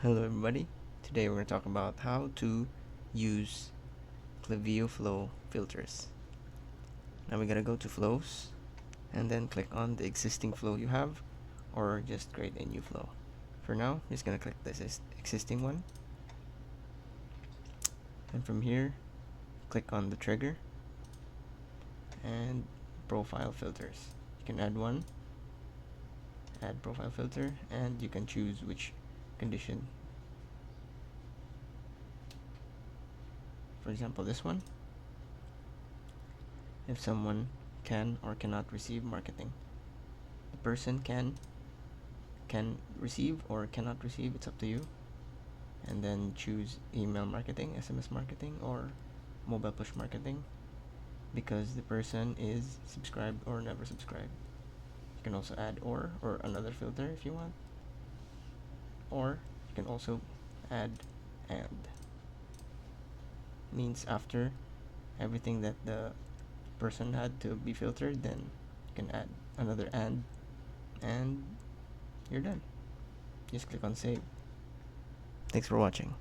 Hello everybody. Today we're going to talk about how to use Klaviyo flow filters. Now we're going to go to flows and then click on the existing flow you have, or just create a new flow. For now, I'm just going to click this existing one, and from here click on the trigger and profile filters. You can add one, add profile filter, and you can choose which condition. For example, this one, if someone can or cannot receive marketing. The person can receive or cannot receive, it's up to you. And then choose email marketing, SMS marketing, or mobile push marketing, because the person is subscribed or never subscribed. You can also add or another filter if you want, or you can also add and. Means after everything that the person had to be filtered, then you can add another and you're done. Just click on save. Thanks for watching.